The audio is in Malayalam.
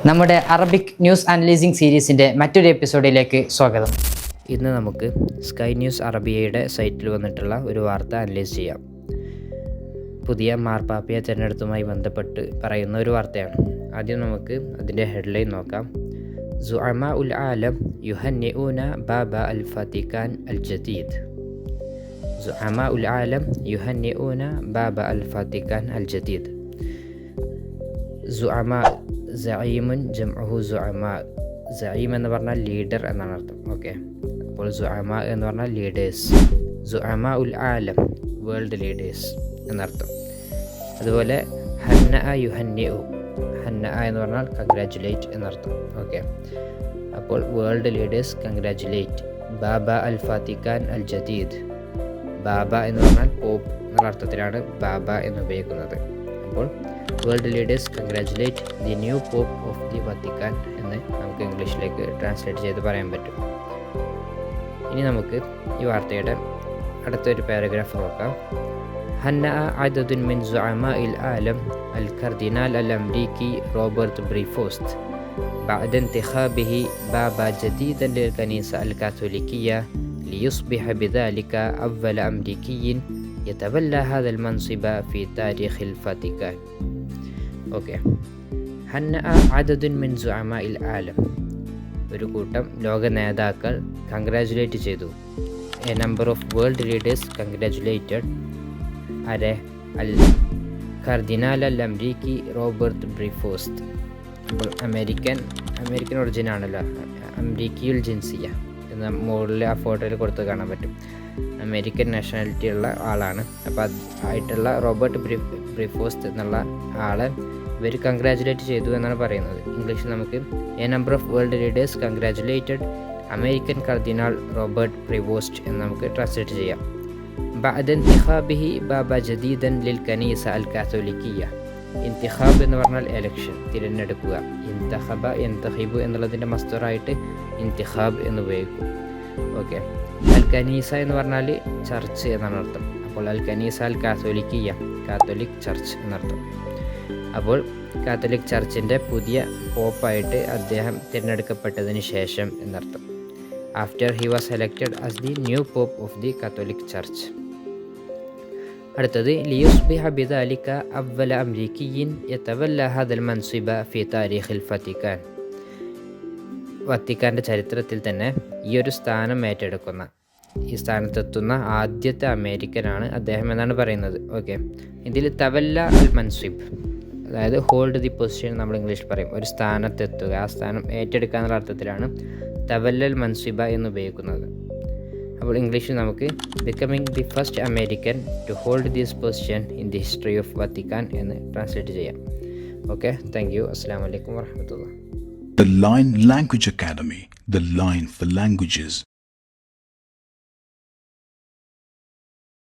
നമ്മുടെ അറബിക് ന്യൂസ് അനലൈസിംഗ് സീരീസിൻ്റെ മറ്റൊരു എപ്പിസോഡിലേക്ക് സ്വാഗതം. ഇന്ന് നമുക്ക് സ്കൈ ന്യൂസ് അറബിയയുടെ സൈറ്റിൽ വന്നിട്ടുള്ള ഒരു വാർത്ത അനലൈസ് ചെയ്യാം. പുതിയ മാർപ്പാപ്പയെ തിരഞ്ഞെടുത്തുമായി ബന്ധപ്പെട്ട് പറയുന്ന ഒരു വാർത്തയാണ്. ആദ്യം നമുക്ക് അതിൻ്റെ ഹെഡ്ലൈൻ നോക്കാം. സുഅമാ ഉൽ ആലം യുഹന്നിഊന ബാബ അൽ ഫാത്തിക്കാൻ അൽ ജദീദ്. സുഅമാ ഉൽ ആലം യുഹന്നിഊന ബാബ അൽ ഫാത്തിക്കാൻ അൽ ജദീദ്. സുഅമാ സഈമുൻ ജംഉഹു സുഅമാ. സഈം എന്ന് പറഞ്ഞാൽ ലീഡർ എന്നാണ് അർത്ഥം. ഓക്കെ, അപ്പോൾ സുഅമാ എന്ന് പറഞ്ഞാൽ ലീഡേഴ്സ്. സുഅമാ ഉൽ ആലം വേൾഡ് ലീഡേഴ്സ് എന്നർത്ഥം. അതുപോലെ ഹന്നഅ യുഹന്നിഉ. ഹന്നഅ എന്ന് പറഞ്ഞാൽ കൺഗ്രാജുലേറ്റ് എന്നർത്ഥം. ഓക്കെ, അപ്പോൾ വേൾഡ് ലീഡേഴ്സ് കൺഗ്രാജുലേറ്റ് ബാബ അൽ ഫാത്തിക്കാൻ അൽ ജദീദ്. ബാബ എന്ന് പറഞ്ഞാൽ പോപ്പ് എന്നുള്ള അർത്ഥത്തിലാണ് ബാബ എന്ന് ഉപയോഗിക്കുന്നത്. അപ്പോൾ world leaders congratulate the new pope of the Vatican എന്ന് നമുക്ക് ഇംഗ്ലീഷിലേക്ക് ട്രാൻസ്ലേറ്റ് ചെയ്ത് പറയാൻ പറ്റും. ഇനി നമുക്ക് ഈ വാർത്തയുടെ അടുത്തൊരു പാരഗ്രാഫ് നോക്കാം. ഹന്നഅ അദദുൻ മിൻ സുഅമാഇൽ ആലം അൽ കർദിനാൽ അൽ അംരീക്കി റോബർട്ട് ബ്രീഫോസ്റ്റ് بعد انتخابه بابا جديدا للكنيسة الكاثوليكية ليصبح بذلك أول أمريكي يتولى هذا المنصب في تاريخ الفاتيكان. ഓക്കെ, ഹന്നഅ അദദുൻ മിൻ സുഅമാഇൽ ആലം. ഒരു കൂട്ടം ലോക നേതാക്കൾ കൺഗ്രാജുലേറ്റ് ചെയ്തു. A number of world leaders congratulated are അൽ കർദിനാൽ അൽ അംരീക്കി റോബർട്ട് ബ്രീഫോസ്റ്റ്. അപ്പോൾ അമേരിക്കൻ ഒറിജിൻ ആണല്ലോ, അംരീക്കിയുൽ ജിൻസിയ എന്ന മുകളിൽ ആ ഫോട്ടോയിൽ കൊടുത്ത് കാണാൻ പറ്റും. അമേരിക്കൻ നാഷണാലിറ്റി ഉള്ള ആളാണ്. അപ്പോൾ ആയിട്ടുള്ള റോബർട്ട് ബ്രീഫോസ്റ്റ് എന്നുള്ള ആളെ ഇവർ കൺഗ്രാജുലേറ്റ് ചെയ്തു എന്നാണ് പറയുന്നത്. ഇംഗ്ലീഷിൽ നമുക്ക് A number of world leaders congratulated American cardinal Robert Prevost എന്ന് നമുക്ക് ട്രാൻസ്ലേറ്റ് ചെയ്യാം. ബഅദ ഇന്തിഖാബിഹി ബാബ ജദീദൻ ലിൽ കനീസ അൽ കാത്തോലിക്കിയ. ഇന്തിഖാബ് എന്ന് പറഞ്ഞാൽ എലക്ഷൻ, തിരഞ്ഞെടുക്കുക. ഇൻതഖബ യന്തഖിബു എന്നുള്ളതിൻ്റെ മസ്ദറായിട്ട് ഇന്തിഖാബ് എന്ന് ഉപയോഗിക്കും. ഓക്കെ, അൽ കനീസ എന്ന് പറഞ്ഞാൽ ചർച്ച് എന്നാണ് അർത്ഥം. അപ്പോൾ അൽ കനീസ അൽ കാത്തോലിക്കിയ കാത്തോലിക് ചർച്ച് എന്നർത്ഥം. അപ്പോൾ കാത്തലിക് ചർച്ചിൻ്റെ പുതിയ പോപ്പായിട്ട് അദ്ദേഹം തിരഞ്ഞെടുക്കപ്പെട്ടതിന് ശേഷം എന്നർത്ഥം. After he was elected as the new pope of the Catholic church. അടുത്തത് ലിയുസ്ബിഹ ബിദാലിക അവ്വല അംരീക്കിയിൻ യതവല്ല ഹാദൽ മൻസിബ ഫി താരീഖിൽ ഫത്തിക്കാൻ. വത്തിക്കാൻ്റെ ചരിത്രത്തിൽ തന്നെ ഈ ഒരു സ്ഥാനം ഏറ്റെടുക്കുന്ന, ഈ സ്ഥാനത്തെത്തുന്ന ആദ്യത്തെ അമേരിക്കനാണ് അദ്ദേഹം എന്നാണ് പറയുന്നത്. ഓക്കെ, ഇതിൽ തവല്ല അൽ മൻസിബ്, അതായത് ഹോൾഡ് ദി പൊസിഷൻ നമ്മൾ ഇംഗ്ലീഷ് പറയും, ഒരു സ്ഥാനത്തെത്തുക, ആ സ്ഥാനം ഏറ്റെടുക്കുക എന്നുള്ള അർത്ഥത്തിലാണ് തവല്ലൽ മൻസിബ എന്ന് ഉപയോഗിക്കുന്നത്. അപ്പോൾ ഇംഗ്ലീഷിൽ നമുക്ക് becoming the first American to hold this position in the history of Vatican എന്ന് ട്രാൻസ്ലേറ്റ് ചെയ്യാം. Okay, thank you. അസ്സലാമു അലൈക്കും വറഹ്മത്തുള്ളാഹി. The Line Language Academy, the line for languages.